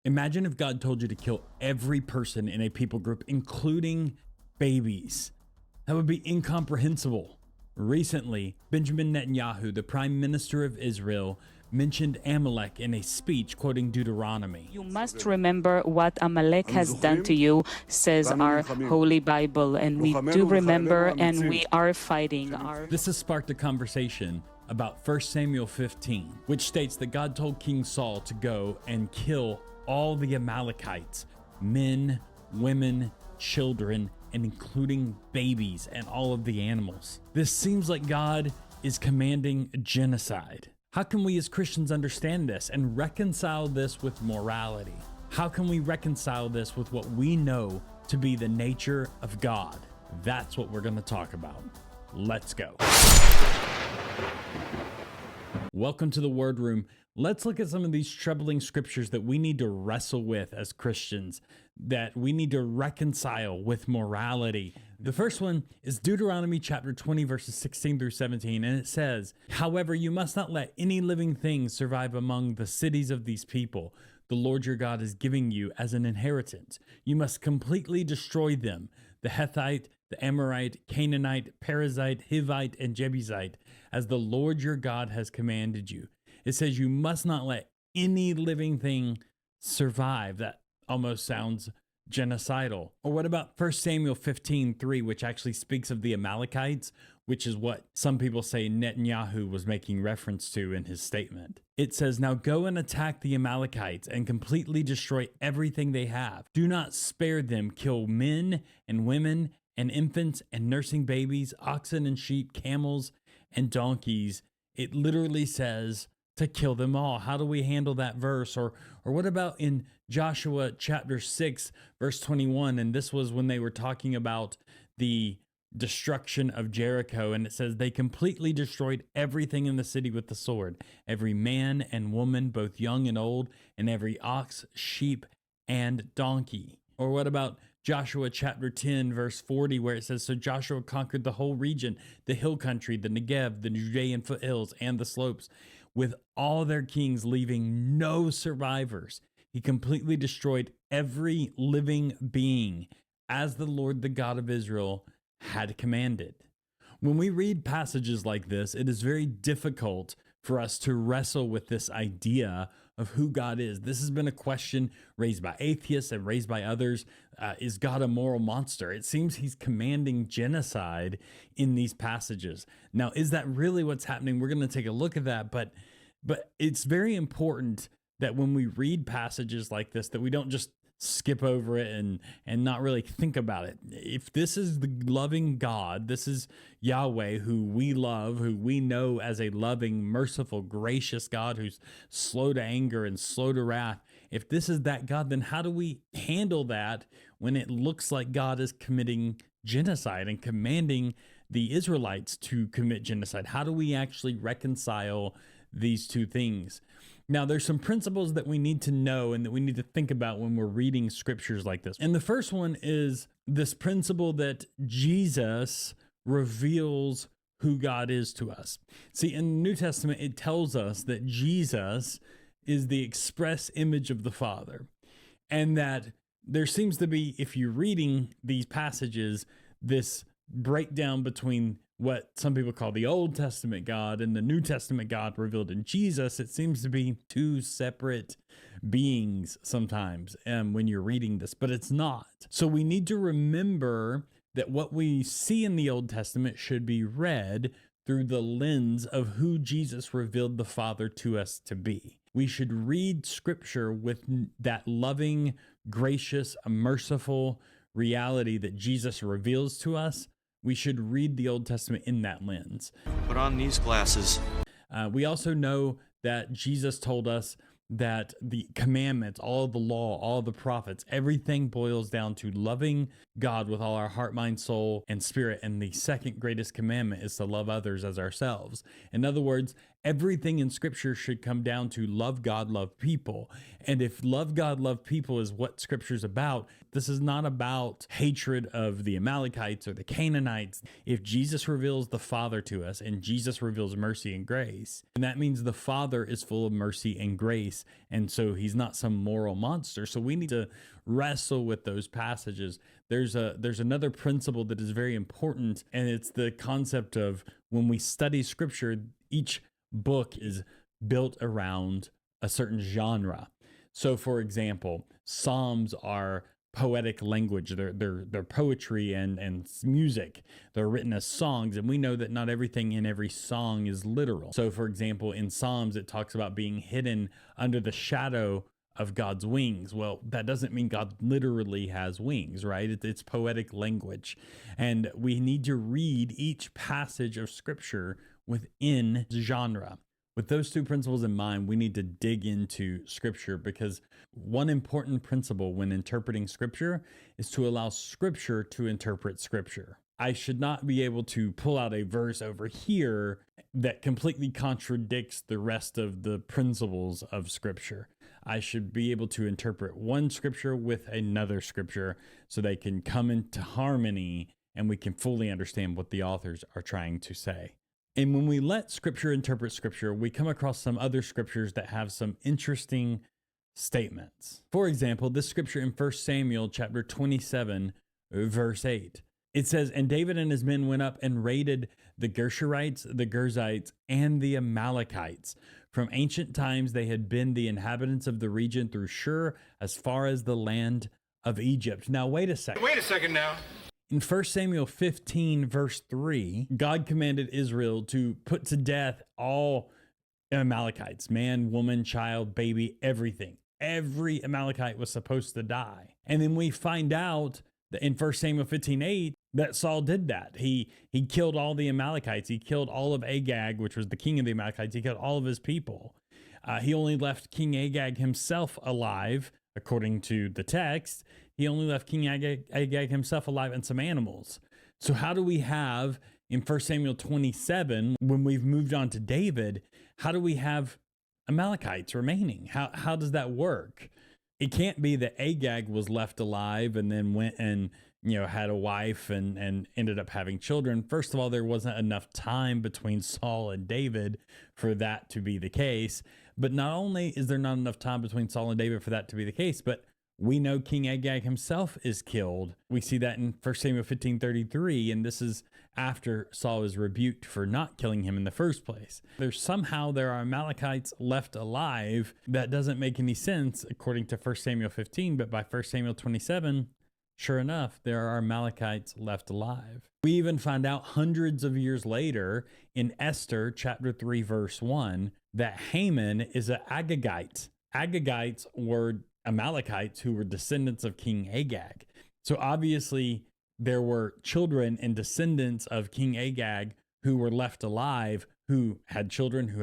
Imagine if God told you to kill every person in a people group, including babies. That would be incomprehensible. Recently, Benjamin Netanyahu, the Prime Minister of Israel, mentioned Amalek in a speech quoting Deuteronomy. You must remember what Amalek has done to you, says our Holy Bible, and we do remember and we are fighting. This has sparked a conversation about 1 Samuel 15, which states that God told King Saul to go and kill all the Amalekites, men, women, children, and including babies and all of the animals. This seems like God is commanding genocide. How can we as Christians understand this and reconcile this with morality? How can we reconcile this with what we know to be the nature of God? That's what we're going to talk about. Let's go. Welcome to the Word Room. Let's look at some of these troubling scriptures that we need to wrestle with as Christians, that we need to reconcile with morality. The first one is Deuteronomy chapter 20, verses 16 through 17, and it says, "However, you must not let any living thing survive among the cities of these people the Lord your God is giving you as an inheritance. You must completely destroy them, the Hethite, the Amorite, Canaanite, Perizzite, Hivite, and Jebusite, as the Lord your God has commanded you." It says you must not let any living thing survive. That almost sounds genocidal. Or what about 1 Samuel 15:3, which actually speaks of the Amalekites, which is what some people say Netanyahu was making reference to in his statement. It says, "Now go and attack the Amalekites and completely destroy everything they have. Do not spare them. Kill men and women and infants and nursing babies, oxen and sheep, camels and donkeys." It literally says to kill them all. How do we handle that verse? Or what about in Joshua chapter 6, verse 21? And this was when they were talking about the destruction of Jericho. And it says they completely destroyed everything in the city with the sword, every man and woman, both young and old, and every ox, sheep, and donkey. Or what about Joshua chapter 10, verse 40, where it says, "So Joshua conquered the whole region, the hill country, the Negev, the Judean foothills, and the slopes, with all their kings, leaving no survivors. He completely destroyed every living being, as the Lord, the God of Israel, had commanded." When we read passages like this, it is very difficult for us to wrestle with this idea of who God is. This has been a question raised by atheists and raised by others. Is God a moral monster? It seems he's commanding genocide in these passages. Now, is that really what's happening? We're going to take a look at that, but it's very important that when we read passages like this, that we don't just skip over it and not really think about it. If this is the loving God, this is Yahweh, who we love, who we know as a loving, merciful, gracious God who's slow to anger and slow to wrath. If this is that God, then how do we handle that when it looks like God is committing genocide and commanding the Israelites to commit genocide? How do we actually reconcile these two things? Now, there's some principles that we need to know and that we need to think about when we're reading scriptures like this. And the first one is this principle that Jesus reveals who God is to us. See, in the New Testament, it tells us that Jesus is the express image of the Father, and that there seems to be, if you're reading these passages, this breakdown between what some people call the Old Testament God and the New Testament God revealed in Jesus. It seems to be two separate beings sometimes when you're reading this, but it's not. So we need to remember that what we see in the Old Testament should be read through the lens of who Jesus revealed the Father to us to be. We should read Scripture with that loving, gracious, merciful reality that Jesus reveals to us. We should read the Old Testament in that lens. Put on these glasses. We also know that Jesus told us that the commandments, all the law, all the prophets, everything boils down to loving God with all our heart, mind, soul, and spirit. And the second greatest commandment is to love others as ourselves. In other words, Everything in Scripture should come down to love God, love people. And if love God, love people is what Scripture's about, this is not about hatred of the Amalekites or the Canaanites. If Jesus reveals the Father to us and Jesus reveals mercy and grace, and that means the Father is full of mercy and grace. And so he's not some moral monster. So we need to wrestle with those passages. There's another principle that is very important, and it's the concept of when we study Scripture, each book is built around a certain genre. So for example, Psalms are poetic language. They're poetry and music. They're written as songs, and we know that not everything in every song is literal. So for example, in Psalms, it talks about being hidden under the shadow of God's wings. Well, that doesn't mean God literally has wings, right? It's poetic language. And we need to read each passage of Scripture within genre. With those two principles in mind, we need to dig into Scripture, because one important principle when interpreting Scripture is to allow Scripture to interpret Scripture. I should not be able to pull out a verse over here that completely contradicts the rest of the principles of Scripture. I should be able to interpret one Scripture with another Scripture so they can come into harmony and we can fully understand what the authors are trying to say. And when we let Scripture interpret Scripture, we come across some other Scriptures that have some interesting statements. For example, this Scripture in 1 Samuel chapter 27, verse 8. It says, "And David and his men went up and raided the Geshurites, the Girzites, and the Amalekites. From ancient times they had been the inhabitants of the region through Shur as far as the land of Egypt." Now, wait a second. Wait a second now. In 1 Samuel 15, verse 3, God commanded Israel to put to death all Amalekites, man, woman, child, baby, everything. Every Amalekite was supposed to die. And then we find out that in 1 Samuel 15:8 that Saul did that. He killed all the Amalekites. He killed all of Agag, which was the king of the Amalekites. He killed all of his people. He only left King Agag himself alive, according to the text. He only left King Agag himself alive and some animals. So how do we have in 1 Samuel 27, when we've moved on to David, how do we have Amalekites remaining? How does that work? It can't be that Agag was left alive and then went and had a wife and ended up having children. First of all, there wasn't enough time between Saul and David for that to be the case. But not only is there not enough time between Saul and David for that to be the case, but we know King Agag himself is killed. We see that in 1 Samuel 15:33, and this is after Saul is rebuked for not killing him in the first place. There are Amalekites left alive. That doesn't make any sense according to 1 Samuel 15, but by 1 Samuel 27, sure enough, there are Amalekites left alive. We even find out hundreds of years later in Esther chapter 3, verse 1, that Haman is an Agagite. Agagites were Amalekites who were descendants of King Agag. So obviously there were children and descendants of King Agag who were left alive, who had children,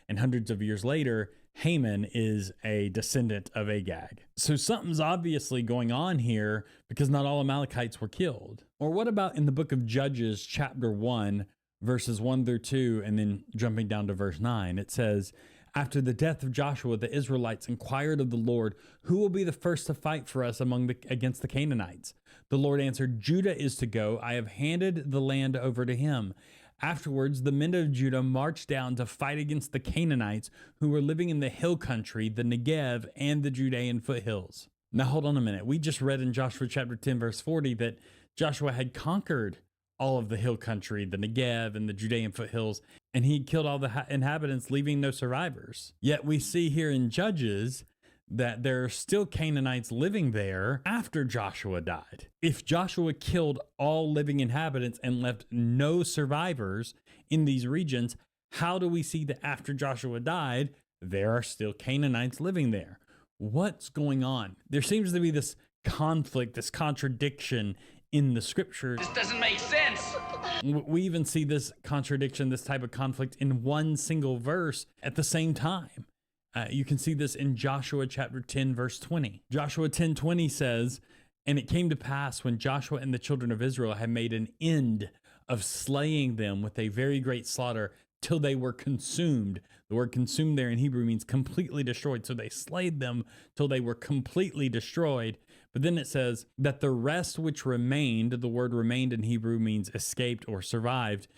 and hundreds of years later, Haman is a descendant of Agag. So something's obviously going on here, because not all Amalekites were killed. Or what about in the book of Judges, chapter 1, verses 1 through 2, and then jumping down to verse 9, it says, "After the death of Joshua, the Israelites inquired of the Lord, 'Who will be the first to fight for us against the Canaanites?' The Lord answered, 'Judah is to go. I have handed the land over to him.' Afterwards, the men of Judah marched down to fight against the Canaanites who were living in the hill country, the Negev, and the Judean foothills." Now, hold on a minute. We just read in Joshua chapter 10, verse 40, that Joshua had conquered all of the hill country, the Negev and the Judean foothills, and he killed all the inhabitants, leaving no survivors. Yet we see here in Judges that there are still Canaanites living there after Joshua died. If Joshua killed all living inhabitants and left no survivors in these regions, how do we see that after Joshua died, there are still Canaanites living there? What's going on? There seems to be this conflict, this contradiction in the Scriptures. This doesn't make sense. We even see this contradiction, this type of conflict in one single verse at the same time. You can see this in Joshua chapter 10, verse 20. Joshua 10:20 says, "And it came to pass when Joshua and the children of Israel had made an end of slaying them with a very great slaughter, till they were consumed. The word consumed there in Hebrew means completely destroyed. So they slayed them till they were completely destroyed. But then it says that the rest which remained, the word remained in Hebrew means escaped or survived.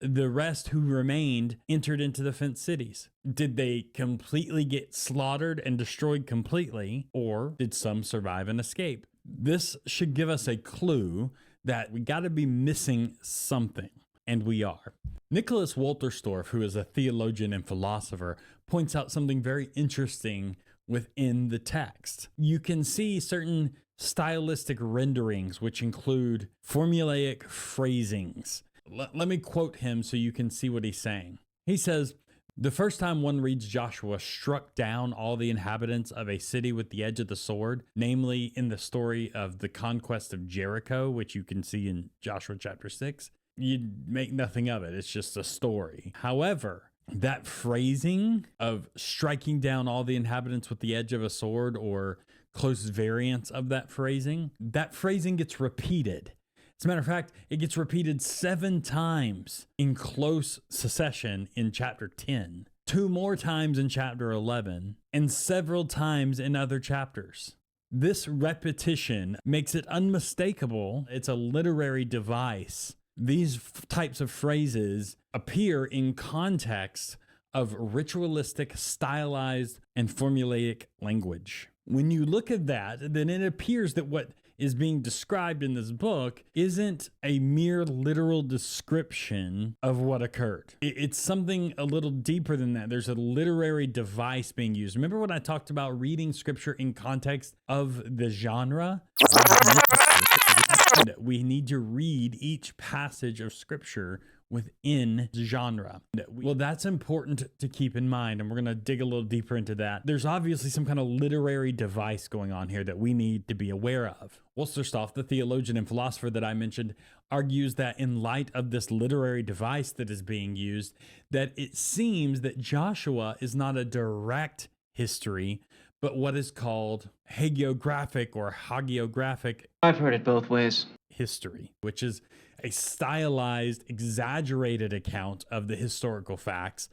The rest who remained entered into the fenced cities. Did they completely get slaughtered and destroyed completely, or did some survive and escape? This should give us a clue that we got to be missing something, and we are. Nicholas Wolterstorff, who is a theologian and philosopher, points out something very interesting within the text. You can see certain stylistic renderings, which include formulaic phrasings. Let me quote him so you can see what he's saying. He says, the first time one reads Joshua struck down all the inhabitants of a city with the edge of the sword, namely in the story of the conquest of Jericho, which you can see in Joshua chapter 6, you make nothing of it. It's just a story. However, that phrasing of striking down all the inhabitants with the edge of a sword, or close variants of that phrasing gets repeated. As a matter of fact, it gets repeated 7 times in close succession in chapter 10, 2 more times in chapter 11, and several times in other chapters. This repetition makes it unmistakable. It's a literary device. These types of phrases appear in context of ritualistic, stylized, and formulaic language. When you look at that, then it appears that what is being described in this book isn't a mere literal description of what occurred. It's something a little deeper than that. There's a literary device being used. Remember when I talked about reading scripture in context of the genre? We need to read each passage of scripture within genre. Well, that's important to keep in mind, and we're going to dig a little deeper into that. There's obviously some kind of literary device going on here that we need to be aware of. Wolterstorff, the theologian and philosopher that I mentioned, argues that in light of this literary device that is being used, that it seems that Joshua is not a direct history, but what is called hagiographic or hagiographic. I've heard it both ways. History, which is a stylized, exaggerated account of the historical facts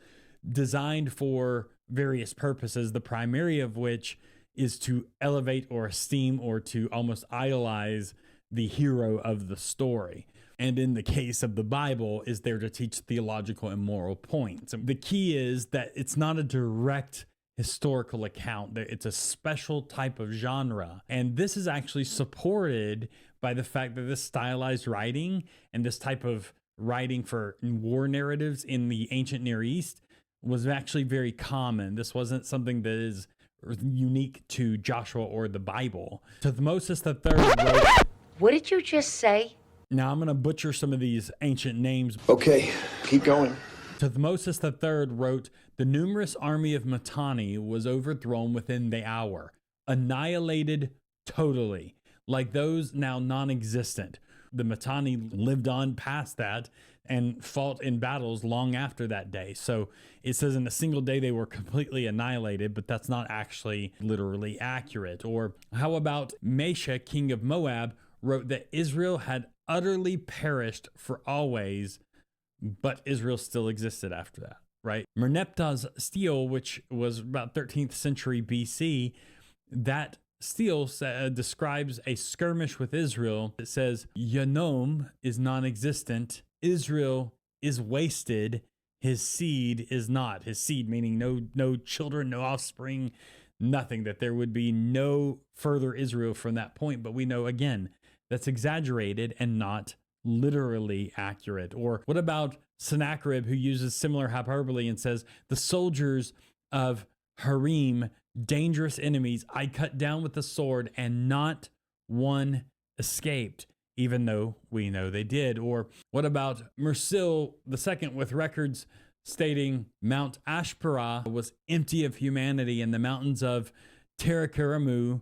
designed for various purposes, the primary of which is to elevate or esteem or to almost idolize the hero of the story. And in the case of the Bible, is there to teach theological and moral points. The key is that it's not a direct historical account. It's a special type of genre. And this is actually supported by the fact that this stylized writing and this type of writing for war narratives in the ancient Near East was actually very common. This wasn't something that is unique to Joshua or the Bible. Thutmosis III wrote... What did you just say? Now I'm going to butcher some of these ancient names. Okay, keep going. Thutmosis III wrote, the numerous army of Mitanni was overthrown within the hour, annihilated totally, like those now non-existent. The Mitanni lived on past that and fought in battles long after that day. So it says in a single day they were completely annihilated, but that's not actually literally accurate. Or how about Mesha, king of Moab, wrote that Israel had utterly perished for always, but Israel still existed after that, right? Merneptah's stele, which was about 13th century BC, that stele describes a skirmish with Israel. It says, Yanom is non-existent, Israel is wasted, his seed is not. His seed meaning no children, no offspring, nothing, that there would be no further Israel from that point. But we know, again, that's exaggerated and not literally accurate. Or what about Sennacherib, who uses similar hyperbole and says, the soldiers of Harim, dangerous enemies, I cut down with the sword and not one escaped, even though we know they did. Or what about Mursil II with records stating Mount Ashperah was empty of humanity and the mountains of Terakaramu,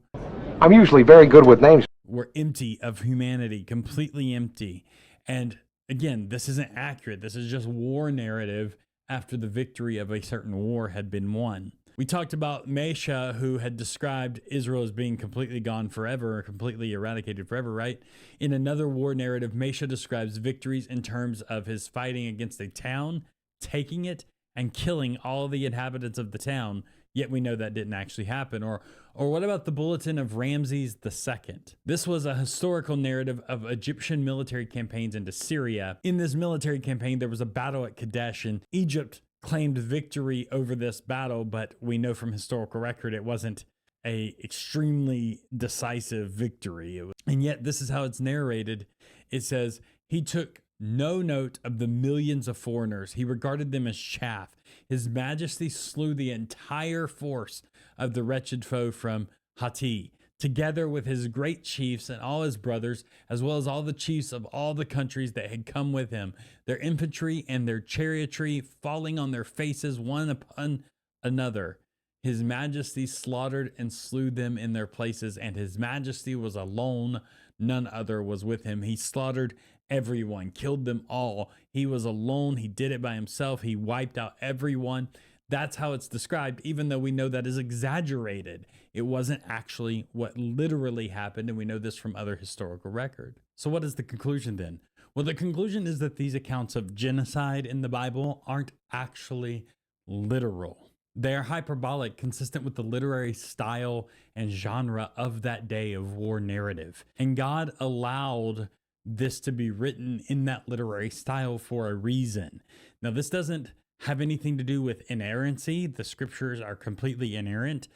I'm usually very good with names, were empty of humanity, completely empty. And again, this isn't accurate. This is just war narrative after the victory of a certain war had been won. We talked about Mesha, who had described Israel as being completely gone forever, or completely eradicated forever, right? In another war narrative, Mesha describes victories in terms of his fighting against a town taking it and killing all the inhabitants of the town, yet we know that didn't actually happen. Or what about the bulletin of Ramses II? This was a historical narrative of Egyptian military campaigns into Syria. In this military campaign, there was a battle at Kadesh, and Egypt claimed victory over this battle, but we know from historical record it wasn't a extremely decisive victory. And yet this is how it's narrated. It says, he took no note of the millions of foreigners. He regarded them as chaff. His majesty slew the entire force of the wretched foe from Hatti, together with his great chiefs and all his brothers, as well as all the chiefs of all the countries that had come with him, their infantry and their chariotry falling on their faces one upon another. His majesty slaughtered and slew them in their places, and his majesty was alone. None other was with him. He slaughtered everyone, killed them all. He was alone. He did it by himself. He wiped out everyone. That's how it's described, even though we know that is exaggerated. It wasn't actually what literally happened, and we know this from other historical record. So what is the conclusion then? Well, the conclusion is that these accounts of genocide in the Bible aren't actually literal. They are hyperbolic, consistent with the literary style and genre of that day of war narrative. And God allowed this to be written in that literary style for a reason. Now, this doesn't have anything to do with inerrancy. The scriptures are completely inerrant.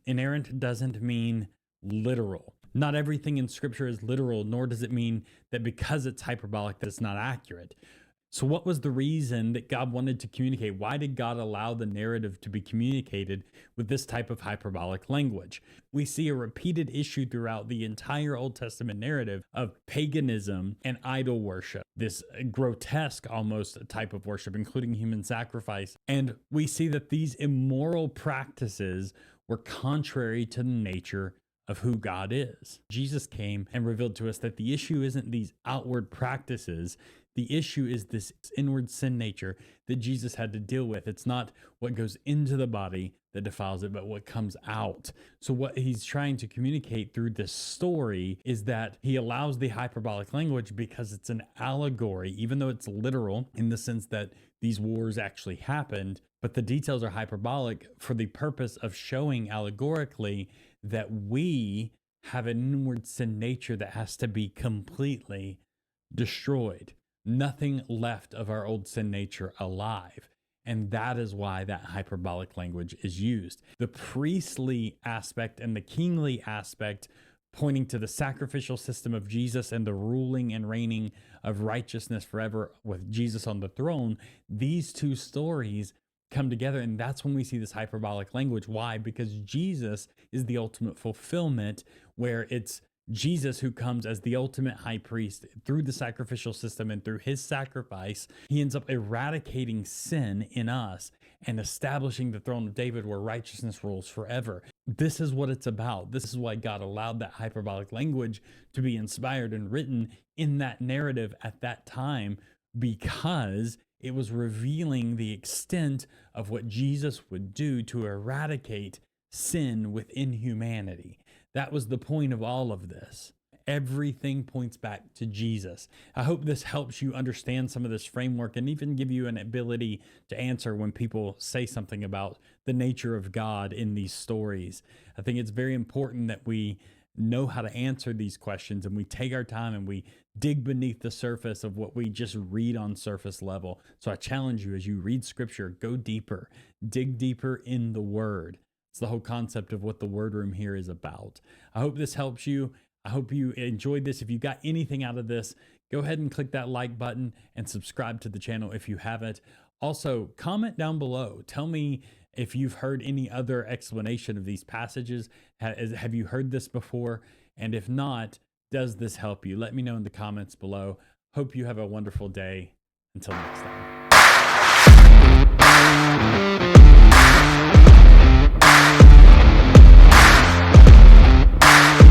Inerrant doesn't mean literal. Not everything in scripture is literal, nor does it mean that because it's hyperbolic that it's not accurate. So what was the reason that God wanted to communicate? Why did God allow the narrative to be communicated with this type of hyperbolic language? We see a repeated issue throughout the entire Old Testament narrative of paganism and idol worship, this grotesque almost type of worship, including human sacrifice. And we see that these immoral practices were contrary to the nature of who God is. Jesus came and revealed to us that the issue isn't these outward practices. The issue is this inward sin nature that Jesus had to deal with. It's not what goes into the body that defiles it, but what comes out. So what he's trying to communicate through this story is that he allows the hyperbolic language because it's an allegory, even though it's literal in the sense that these wars actually happened, but the details are hyperbolic for the purpose of showing allegorically that we have an inward sin nature that has to be completely destroyed. Nothing left of our old sin nature alive. And that is why that hyperbolic language is used. The priestly aspect and the kingly aspect pointing to the sacrificial system of Jesus and the ruling and reigning of righteousness forever with Jesus on the throne, these two stories come together, and that's when we see this hyperbolic language. Why? Because Jesus is the ultimate fulfillment, where it's Jesus who comes as the ultimate high priest through the sacrificial system, and through his sacrifice, he ends up eradicating sin in us and establishing the throne of David where righteousness rules forever. This is what it's about. This is why God allowed that hyperbolic language to be inspired and written in that narrative at that time, because it was revealing the extent of what Jesus would do to eradicate sin within humanity. That was the point of all of this. Everything points back to Jesus. I hope this helps you understand some of this framework and even give you an ability to answer when people say something about the nature of God in these stories. I think it's very important that we know how to answer these questions, and we take our time and we dig beneath the surface of what we just read on surface level. So I challenge you, as you read scripture, go deeper, dig deeper in the word. It's the whole concept of what the Word Room here is about. I hope this helps you. I hope you enjoyed this. If you got anything out of this, go ahead and click that like button and subscribe to the channel if you haven't. Also, comment down below. Tell me if you've heard any other explanation of these passages. Have you heard this before? And if not, does this help you? Let me know in the comments below. Hope you have a wonderful day. Until next time.